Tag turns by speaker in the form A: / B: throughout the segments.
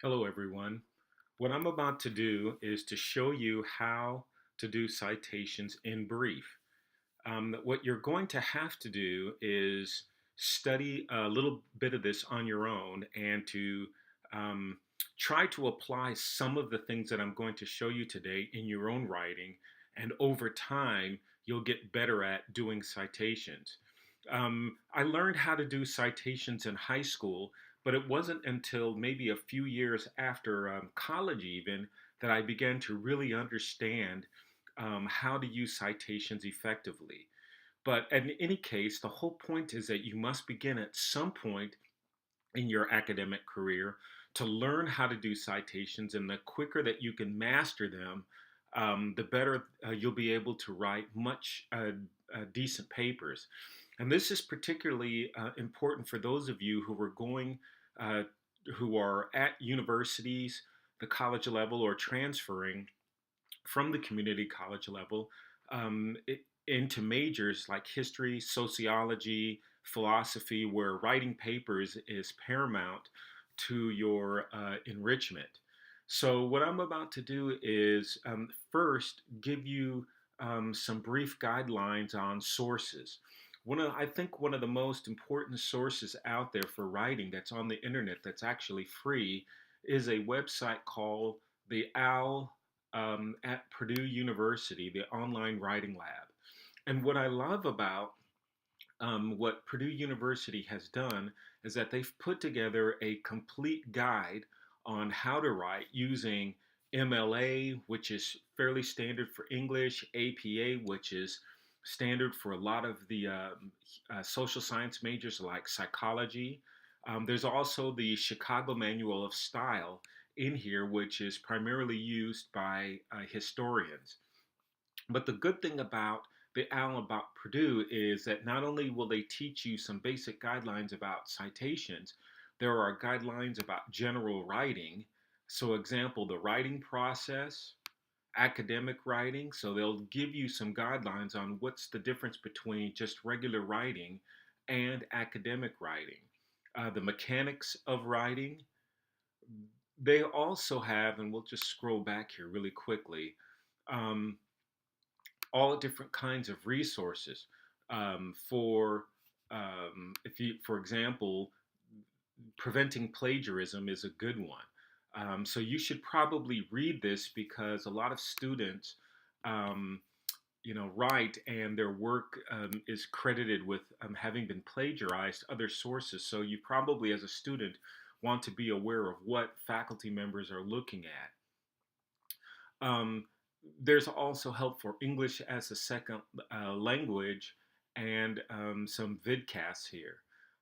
A: Hello, everyone. What I'm about to do is to show you how to do citations in brief. What you're going to have to do is study a little bit of this on your own and to um, try to apply some of the things that I'm going to show you today in your own writing. And over time, you'll get better at doing citations. I learned how to do citations in high school, but it wasn't until maybe a few years after college, even, that I began to really understand how to use citations effectively. But in any case, the whole point is that you must begin at some point in your academic career to learn how to do citations, and the quicker that you can master them, the better you'll be able to write much decent papers. And this is particularly important for those of you uh, who are at universities, the college level, or transferring from the community college level um, into majors like history, sociology, philosophy, where writing papers is paramount to your enrichment. So, what I'm about to do is first give you some brief guidelines on sources. I think one of the most important sources out there for writing that's on the internet that's actually free is a website called the OWL at Purdue University, the online writing lab. And what I love about what Purdue University has done is that they've put together a complete guide on how to write using MLA, which is fairly standard for English, APA, which is standard for a lot of the social science majors like psychology. There's also the Chicago Manual of Style in here, which is primarily used by historians. But the good thing about the OWL about Purdue is that not only will they teach you some basic guidelines about citations, there are guidelines about general writing. So, example, the writing process, academic writing. So, they'll give you some guidelines on what's the difference between just regular writing and academic writing. The mechanics of writing. They also have, and we'll just scroll back here really quickly. Um, all different kinds of resources for if you, for example, preventing plagiarism is a good one. So you should probably read this because a lot of students, um, write and their work is credited with having been plagiarized other sources. So you probably, as a student, want to be aware of what faculty members are looking at. There's also help for English as a second language and some vidcasts here.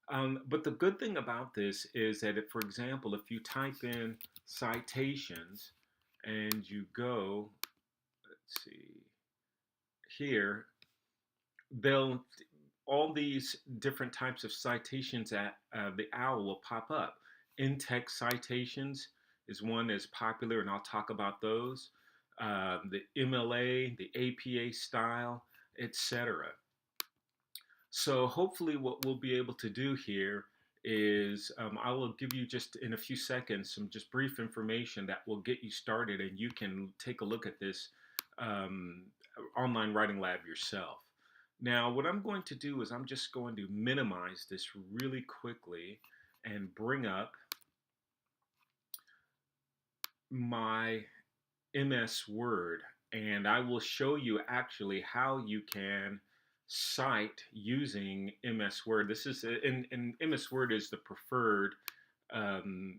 A: But the good thing about this is that, if, for example, if you type in citations and you go, let's see, here, they'll all these different types of citations at the OWL will pop up. In-text citations is one that's popular, and I'll talk about those. The MLA, the APA style, etc. So hopefully what we'll be able to do here is I will give you just in a few seconds some just brief information that will get you started, and you can take a look at this um, online writing lab yourself. Now, what I'm going to do is I'm just going to minimize this really quickly and bring up my MS Word, and I will show you actually how you can cite using MS Word. This is in MS Word is the preferred um,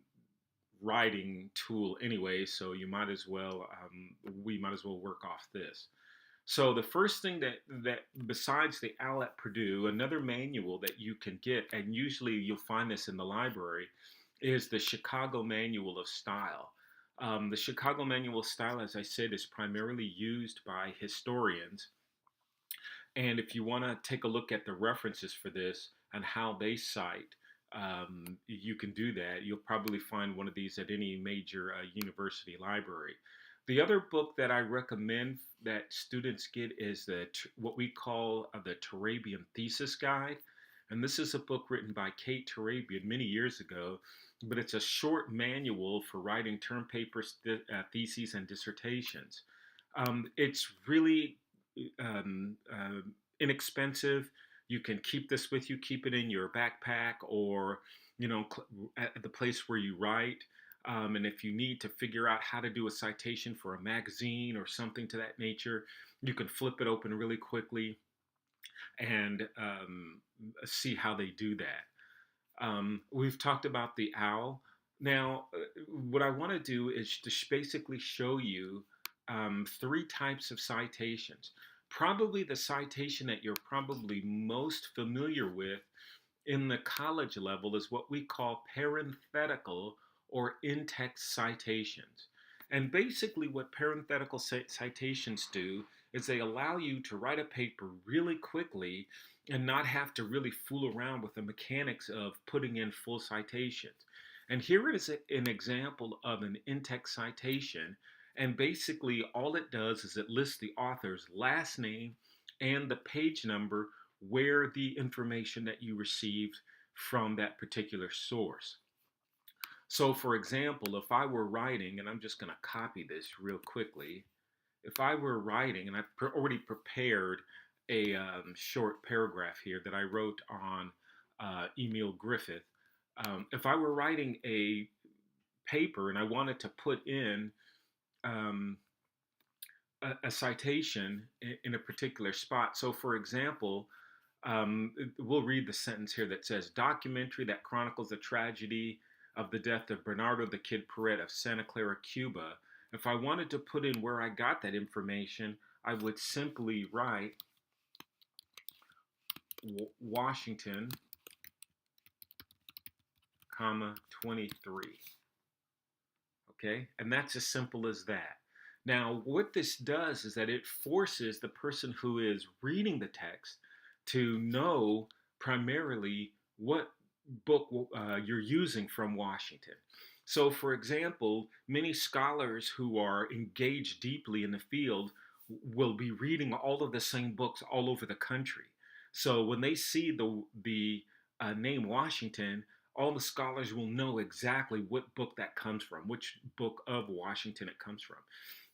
A: writing tool anyway, so you might as well we might as well work off this. So the first thing that besides the OWL at Purdue, another manual that you can get, and usually you'll find this in the library, is the Chicago Manual of Style. The Chicago Manual of Style, as I said, is primarily used by historians. And if you want to take a look at the references for this and how they cite, you can do that. You'll probably find one of these at any major university library. The other book that I recommend that students get is what we call the Turabian Thesis Guide. And this is a book written by Kate Turabian many years ago, but it's a short manual for writing term papers, theses, and dissertations. It's really inexpensive. You can keep this with you, keep it in your backpack or, at the place where you write. And if you need to figure out how to do a citation for a magazine or something to that nature, you can flip it open really quickly and see how they do that. We've talked about the owl. Now, what I want to do is to basically show you three types of citations. Probably the citation that you're probably most familiar with in the college level is what we call parenthetical or in-text citations. And basically, what parenthetical citations do is they allow you to write a paper really quickly and not have to really fool around with the mechanics of putting in full citations. And here is an example of an in-text citation. And basically, all it does is it lists the author's last name and the page number where the information that you received from that particular source. So, for example, if I were writing, and I'm just going to copy this real quickly, if I were writing, and I've already prepared a short paragraph here that I wrote on Emil Griffith, if I were writing a paper and I wanted to put in um, a citation in a particular spot, so for example, we'll read the sentence here that says, documentary that chronicles the tragedy of the death of Bernardo the Kid Perret of Santa Clara, Cuba. If I wanted to put in where I got that information, I would simply write Washington, comma, 23. Okay, and that's as simple as that. Now, what this does is that it forces the person who is reading the text to know primarily what book you're using from Washington. So, for example, many scholars who are engaged deeply in the field will be reading all of the same books all over the country. So, when they see the name Washington, all the scholars will know exactly what book that comes from, which book of Washington it comes from.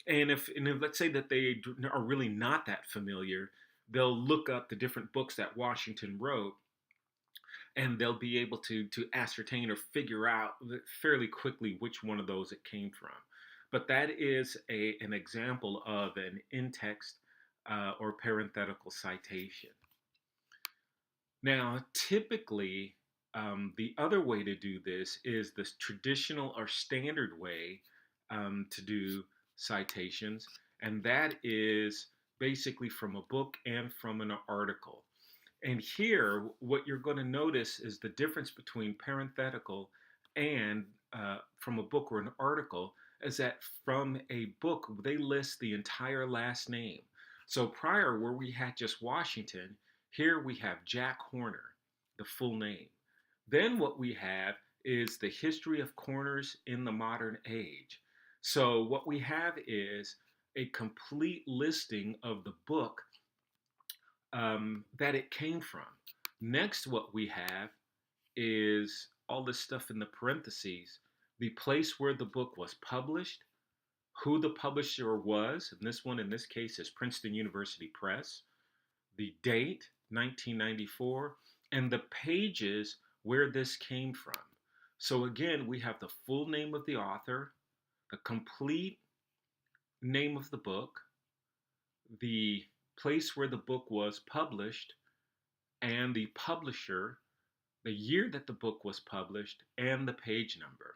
A: And if let's say that they are really not that familiar, they'll look up the different books that Washington wrote, and they'll be able to ascertain or figure out fairly quickly which one of those it came from. But that is an example of an in-text or parenthetical citation. Now, typically, the other way to do this is the traditional or standard way to do citations, and that is basically from a book and from an article. And here, what you're going to notice is the difference between parenthetical and from a book or an article is that from a book, they list the entire last name. So prior, where we had just Washington, here we have Jack Horner, the full name. Then what we have is the history of corners in the modern age. So what we have is a complete listing of the book that it came from. Next, what we have is all this stuff in the parentheses, the place where the book was published, who the publisher was, and this one in this case is Princeton University Press, the date, 1994, and the pages where this came from. So again, we have the full name of the author, the complete name of the book, the place where the book was published, and the publisher, the year that the book was published, and the page number.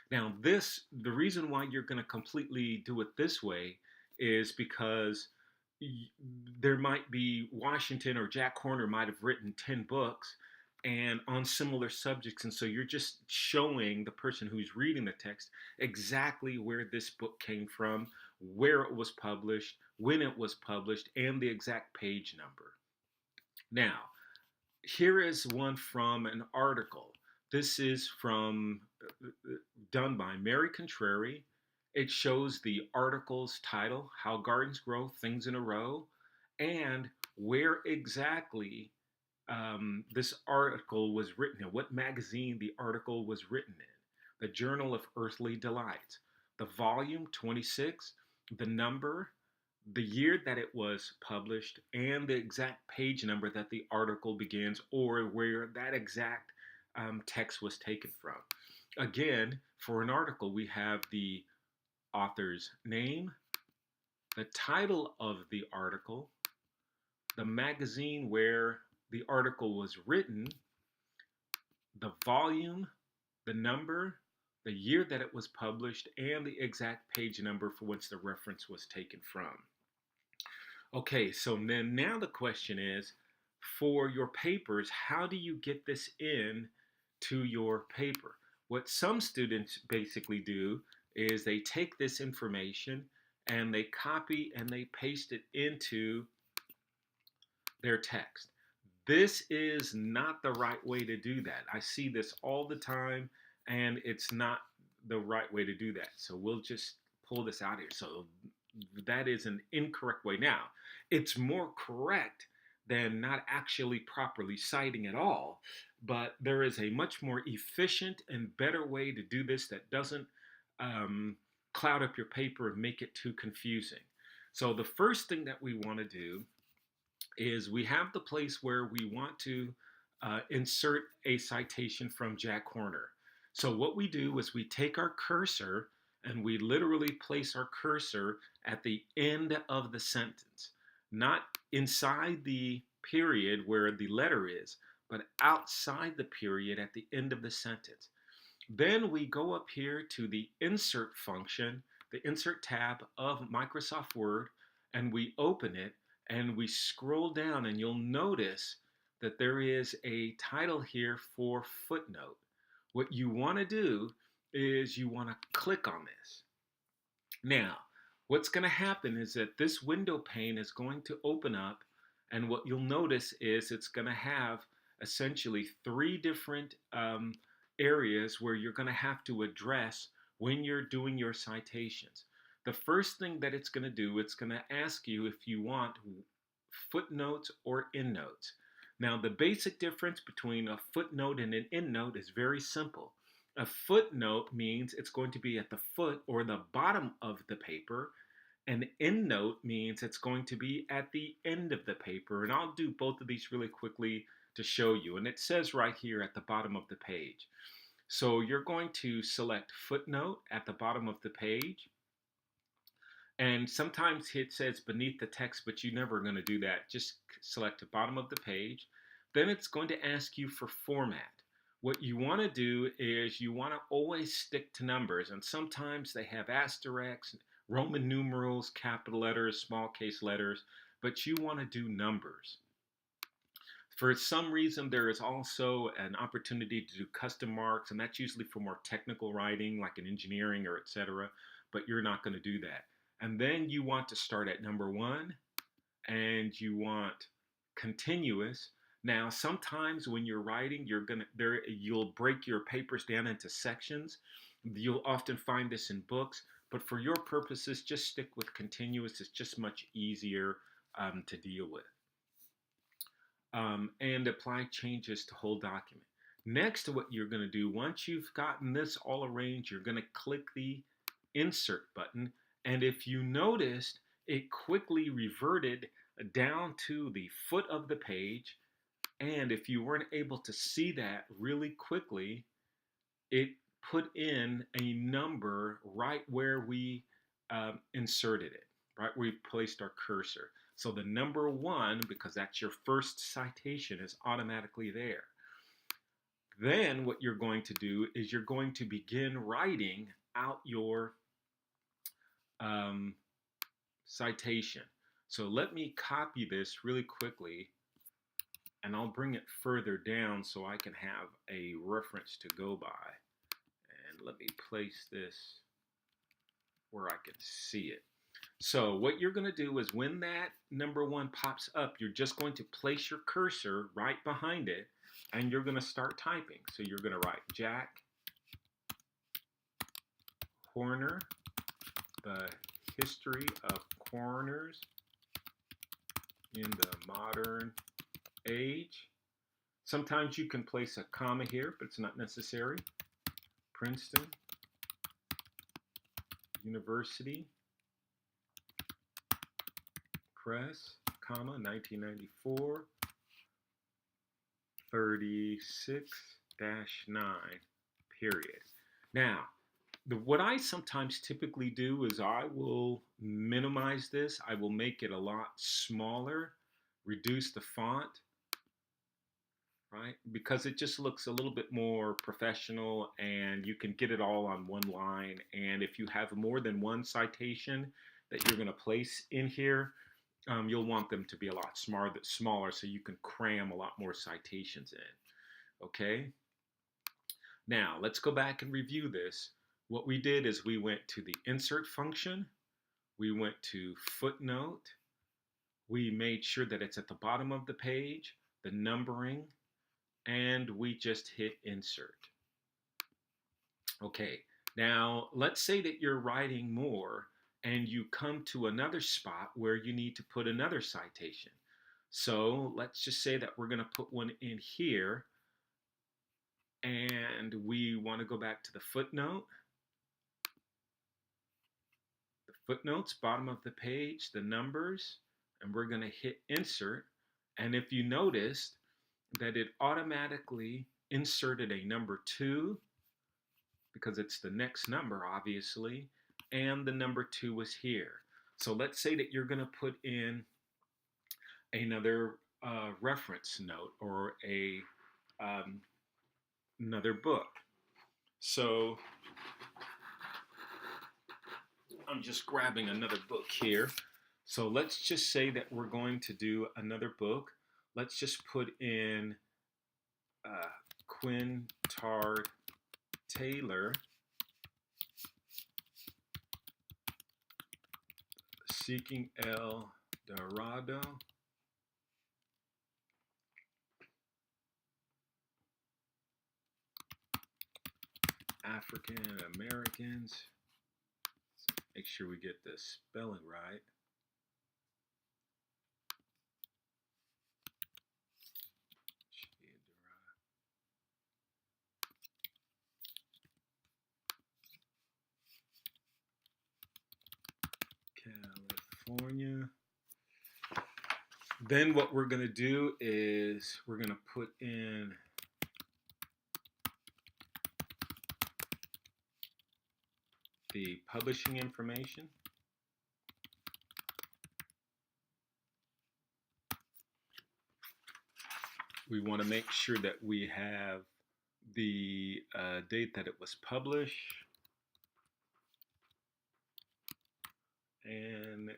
A: Now, the reason why you're going to completely do it this way is because there might be Washington or Jack Horner might have written 10 books and on similar subjects. And so you're just showing the person who's reading the text exactly where this book came from, where it was published, when it was published, and the exact page number. Now, here is one from an article. This is done by Mary Contrary. It shows the article's title, How Gardens Grow Things in a Row, and where exactly this article was written in, what magazine the article was written in, the Journal of Earthly Delights, the volume 26, the number, the year that it was published, and the exact page number that the article begins, or where that exact text was taken from. Again, for an article, we have the author's name, the title of the article, the magazine where the article was written, the volume, the number, the year that it was published, and the exact page number for which the reference was taken from. Okay, so then now the question is, for your papers, how do you get this in to your paper? What some students basically do is they take this information and they copy and they paste it into their text. This is not the right way to do that. I see this all the time, and it's not the right way to do that. So we'll just pull this out here. So that is an incorrect way. Now, it's more correct than not actually properly citing at all, but there is a much more efficient and better way to do this that doesn't cloud up your paper and make it too confusing. So the first thing that we want to do is we have the place where we want to insert a citation from Jack Horner. So what we do is we take our cursor and we literally place our cursor at the end of the sentence, not inside the period where the letter is, but outside the period at the end of the sentence. Then we go up here to the insert function, the insert tab of Microsoft Word, and we open it and we scroll down, and you'll notice that there is a title here for footnote. What you want to do is you want to click on this. Now, what's going to happen is that this window pane is going to open up, and what you'll notice is it's going to have essentially three different areas where you're going to have to address when you're doing your citations. The first thing that it's going to do, it's going to ask you if you want footnotes or endnotes. Now, the basic difference between a footnote and an endnote is very simple. A footnote means it's going to be at the foot or the bottom of the paper. An endnote means it's going to be at the end of the paper. And I'll do both of these really quickly to show you. And it says right here at the bottom of the page. So you're going to select footnote at the bottom of the page. And sometimes it says beneath the text, but you're never going to do that. Just select the bottom of the page. Then it's going to ask you for format. What you want to do is you want to always stick to numbers. And sometimes they have asterisks, Roman numerals, capital letters, small case letters, but you want to do numbers. For some reason, there is also an opportunity to do custom marks, and that's usually for more technical writing, like in engineering or etc., but you're not going to do that. And then you want to start at number 1, and you want continuous. Now, sometimes when you're writing, you'll break your papers down into sections. You'll often find this in books, but for your purposes, just stick with continuous. It's just much easier to deal with. And apply changes to whole document. Next, what you're going to do, once you've gotten this all arranged, you're going to click the Insert button. And if you noticed, it quickly reverted down to the foot of the page. And if you weren't able to see that really quickly, it put in a number right where we inserted it, right where we placed our cursor. So the number 1, because that's your first citation, is automatically there. Then what you're going to do is you're going to begin writing out your citation. So let me copy this really quickly, and I'll bring it further down so I can have a reference to go by. And let me place this where I can see it. So what you're going to do is when that number 1 pops up, you're just going to place your cursor right behind it, and you're going to start typing. So you're going to write Jack Horner, the history of coroners in the modern age. Sometimes you can place a comma here, but it's not necessary. Princeton University Press, comma, 1994, 36-9, period. Now, what I sometimes typically do is I will minimize this. I will make it a lot smaller, reduce the font, right? Because it just looks a little bit more professional and you can get it all on one line. And if you have more than one citation that you're going to place in here, you'll want them to be a lot smaller so you can cram a lot more citations in. Okay? Now, let's go back and review this. What we did is we went to the insert function, we went to footnote, we made sure that it's at the bottom of the page, the numbering, and we just hit insert. Okay, now let's say that you're writing more and you come to another spot where you need to put another citation. So let's just say that we're going to put one in here and we want to go back to the footnote. The footnotes, bottom of the page, the numbers, and we're going to hit insert. And if you noticed that it automatically inserted a number 2 because it's the next number, obviously, and the number 2 was here. So let's say that you're going to put in another reference note or another book. So I'm just grabbing another book here. So let's just say that we're going to do another book. Let's just put in Quintard Taylor, Seeking El Dorado, African Americans. Make sure we get the spelling right. California. Then what we're going to do is we're going to put in the publishing information. We want to make sure that we have the date that it was published and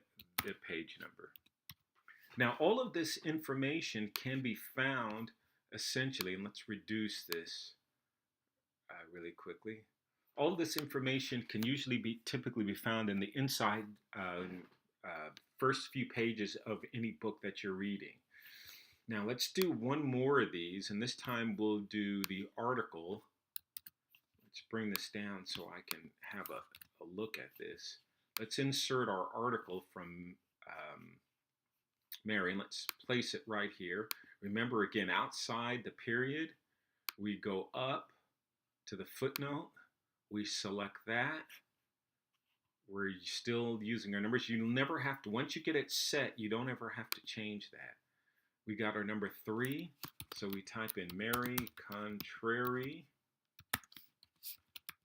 A: the page number. Now, all of this information can be found essentially, and let's reduce this really quickly. All of this information can typically be found in the inside first few pages of any book that you're reading. Now, let's do one more of these, and this time we'll do the article. Let's bring this down so I can have a look at this. Let's insert our article from Mary, and let's place it right here. Remember, again, outside the period, we go up to the footnote, we select that. We're still using our numbers. You never have to, once you get it set, you don't ever have to change that. We got our number 3, so we type in Mary Contrary,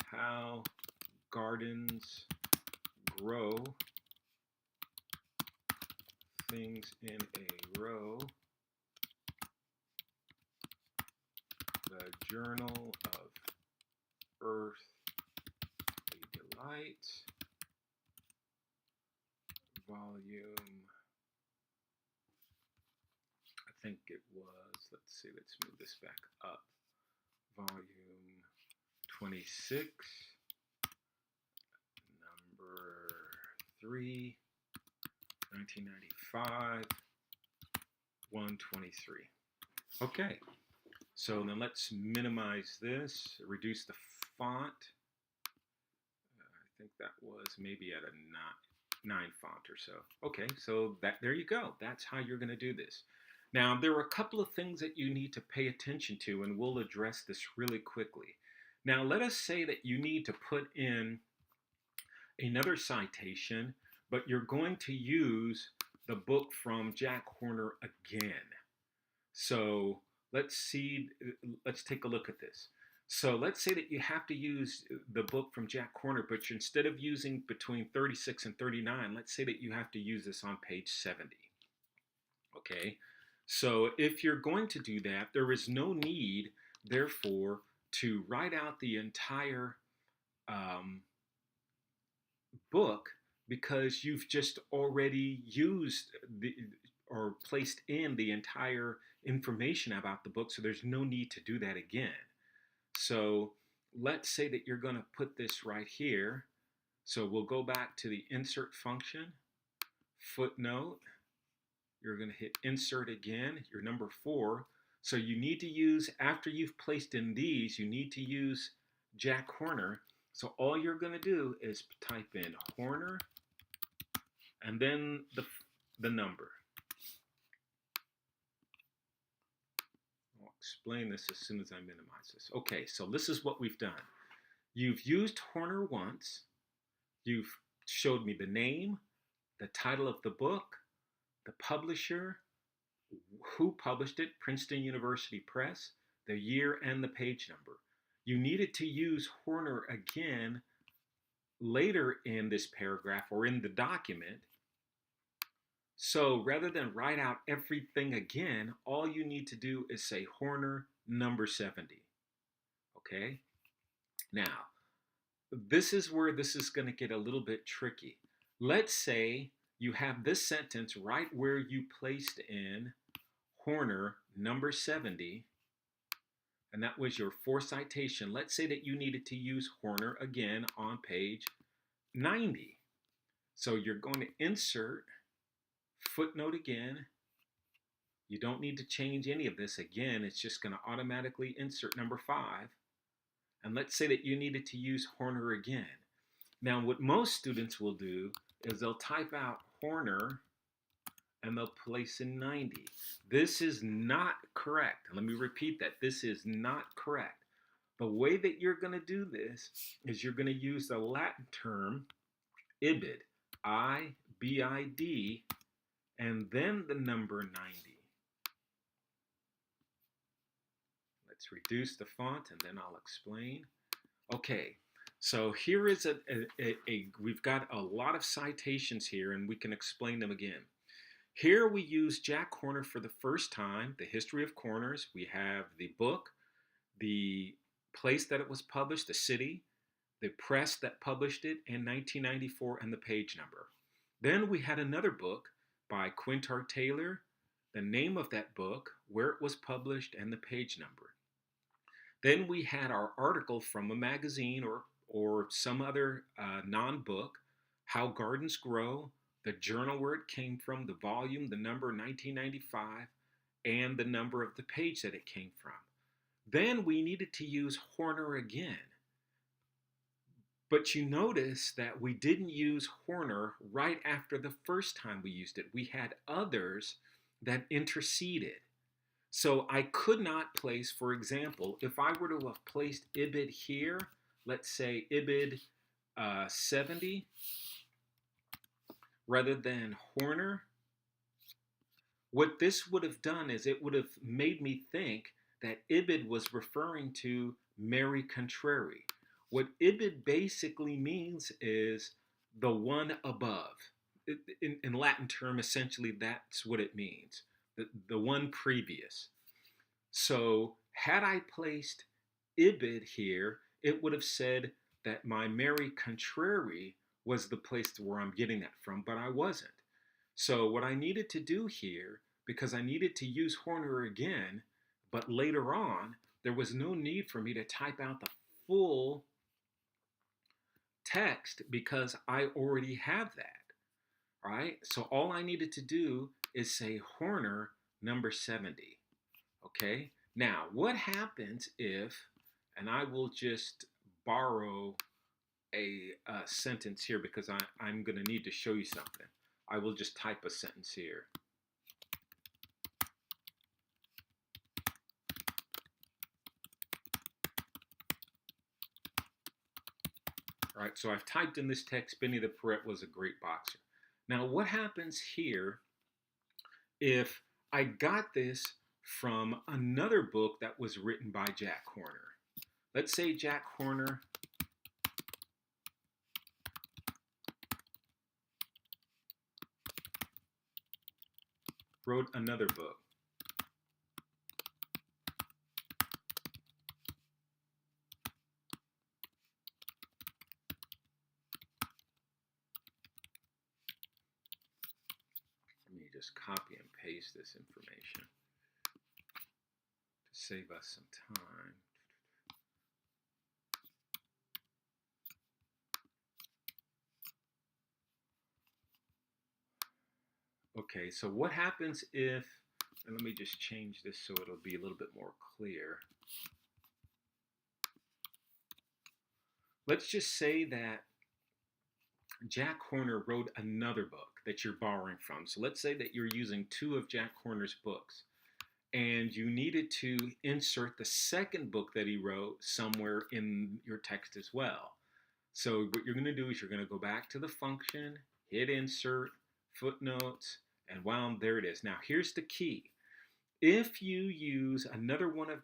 A: How Gardens Grow Things in a Row, the Journal of Earth a Delight, volume, I think it was, let's see, let's move this back up, volume 26, number 3, 1995, 123. Okay, so then let's minimize this, reduce the font. I think that was maybe at a 9 font or so. Okay, so there you go. That's how you're going to do this. Now, there are a couple of things that you need to pay attention to, and we'll address this really quickly. Now, let us say that you need to put in another citation, but you're going to use the book from Jack Horner again. So let's take a look at this. So let's say that you have to use the book from Jack Horner, but instead of using between 36 and 39, let's say that you have to use this on page 70. Okay, so if you're going to do that, there is no need, therefore, to write out the entire um, book, because you've just already used or placed in the entire information about the book, so there's no need to do that again. So let's say that you're going to put this right here. So we'll go back to the insert function, footnote. You're going to hit insert again, your number 4. So you need to use, after you've placed in these, you need to use Jack Horner. So all you're going to do is type in Horner and then the number. I'll explain this as soon as I minimize this. Okay, so this is what we've done. You've used Horner once. You've showed me the name, the title of the book, the publisher, who published it, Princeton University Press, the year, and the page number. You needed to use Horner again later in this paragraph or in the document. So rather than write out everything again, all you need to do is say Horner number 70. Okay? Now, this is where this is going to get a little bit tricky. Let's say you have this sentence right where you placed in Horner number 70, and that was your 4th citation. Let's say that you needed to use Horner again on page 90. So you're going to insert footnote again. You don't need to change any of this. Again, it's just going to automatically insert number 5. And let's say that you needed to use Horner again. Now, what most students will do is they'll type out Horner and they'll place in 90. This is not correct. Let me repeat that. This is not correct. The way that you're going to do this is you're going to use the Latin term ibid, I-B-I-D, and then the number 90. Let's reduce the font and then I'll explain. Okay, so here is we've got a lot of citations here and we can explain them again. Here we use Jack Horner for the first time, the history of corners. We have the book, the place that it was published, the city, the press that published it in 1994, and the page number. Then we had another book by Quintard Taylor, the name of that book, where it was published, and the page number. Then we had our article from a magazine or some other non-book, How Gardens Grow, the journal where it came from, the volume, the number 1995, and the number of the page that it came from. Then we needed to use Horner again. But you notice that we didn't use Horner right after the first time we used it. We had others that interceded. So I could not place, for example, if I were to have placed ibid here, let's say ibid 70, rather than Horner, what this would have done is it would have made me think that ibid was referring to Mary Contrary. What ibid basically means is the one above. In Latin term, essentially that's what it means, the one previous. So had I placed ibid here, it would have said that my Mary Contrary was the place where I'm getting that from, but I wasn't. So what I needed to do here, because I needed to use Horner again, but later on, there was no need for me to type out the full text because I already have that, right? So all I needed to do is say Horner number 70, okay? Now, what happens if, and I will just borrow a sentence here because I'm going to need to show you something. I will just type a sentence here. All right, so I've typed in this text, Benny the Parrot was a great boxer. Now, what happens here if I got this from another book that was written by Jack Horner? Let's say Jack Horner wrote another book. Let me just copy and paste this information to save us some time. Okay, so what happens if, and let me just change this so it'll be a little bit more clear. Let's just say that Jack Horner wrote another book that you're borrowing from. So let's say that you're using 2 of Jack Horner's books and you needed to insert the second book that he wrote somewhere in your text as well. So what you're going to do is you're going to go back to the function, hit insert, footnotes, and wow, there it is. Now here's the key. If you use another one of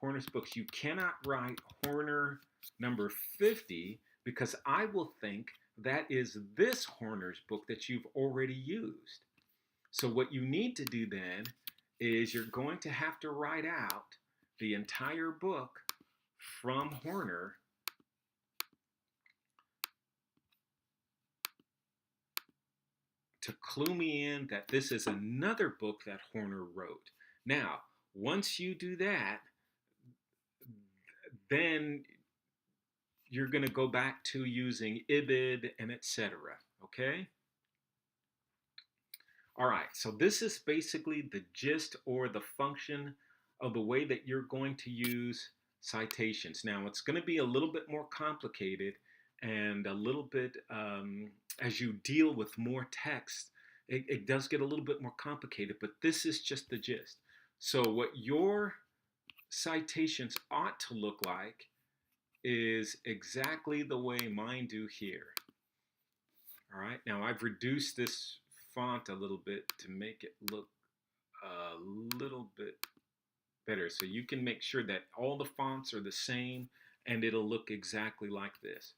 A: Horner's books, you cannot write Horner number 50 because I will think that is this Horner's book that you've already used. So what you need to do then is you're going to have to write out the entire book from Horner to clue me in that this is another book that Horner wrote. Now, once you do that, then you're going to go back to using ibid and etc. Okay? All right, so this is basically the gist or the function of the way that you're going to use citations. Now, it's going to be a little bit more complicated and a little bit, as you deal with more text, it does get a little bit more complicated, but this is just the gist. So what your citations ought to look like is exactly the way mine do here. All right, now I've reduced this font a little bit to make it look a little bit better. So you can make sure that all the fonts are the same and it'll look exactly like this.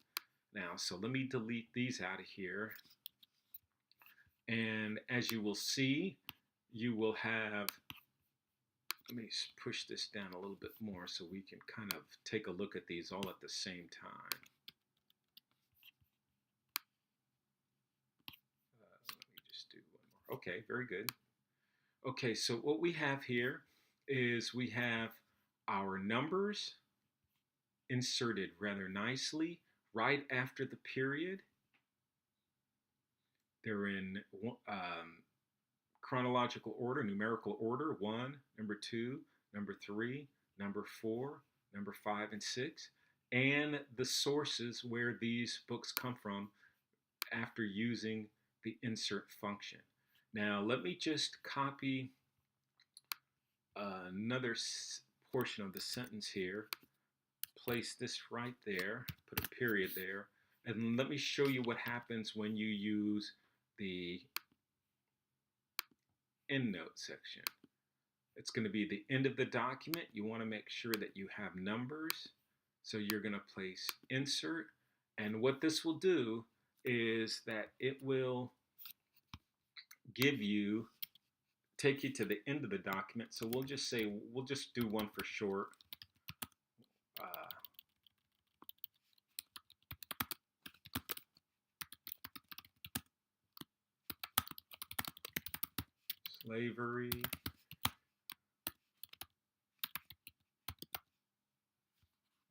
A: Now, so let me delete these out of here. And as you will see, you will have, let me push this down a little bit more so we can kind of take a look at these all at the same time. Let me just do one more. Okay, very good. Okay, so what we have here is we have our numbers inserted rather nicely right after the period. They're in chronological order, numerical order, 1, number 2, number 3, number 4, number 5, and 6, and the sources where these books come from after using the insert function. Now, let me just copy another portion of the sentence here, place this right there, put a period there, and let me show you what happens when you use the Endnote section. It's going to be the end of the document. You want to make sure that you have numbers. So you're going to place insert. And what this will do is that it will take you to the end of the document. So we'll just say, we'll just do one for short. Slavery.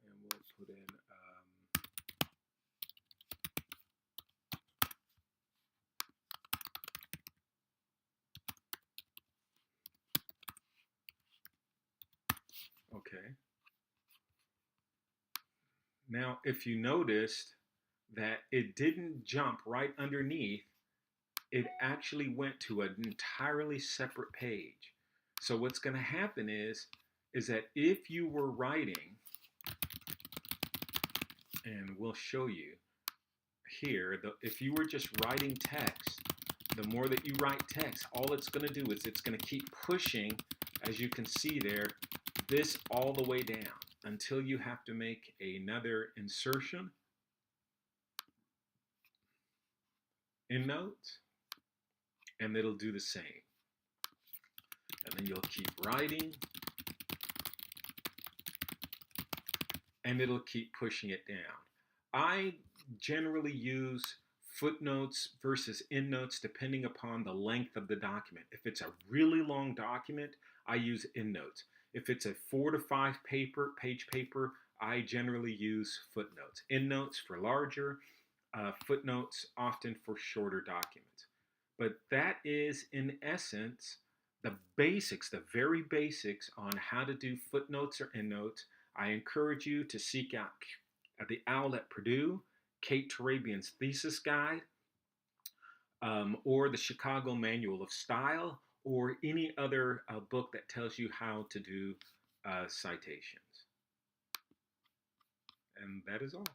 A: And we'll put in okay. Now, if you noticed that it didn't jump right underneath, it actually went to an entirely separate page. So what's going to happen is that if you were writing And we'll show you here, if you were just writing text, the more that you write text, all it's going to do is it's going to keep pushing, as you can see there, this all the way down until you have to make another insertion, endnote, and it'll do the same. And then you'll keep writing, and it'll keep pushing it down. I generally use footnotes versus endnotes depending upon the length of the document. If it's a really long document, I use endnotes. If it's a 4 to 5 page paper, I generally use footnotes. Endnotes for larger, footnotes often for shorter documents. But that is, in essence, the basics, the very basics on how to do footnotes or endnotes. I encourage you to seek out the OWL at Purdue, Kate Turabian's thesis guide, or the Chicago Manual of Style, or any other book that tells you how to do citations. And that is all.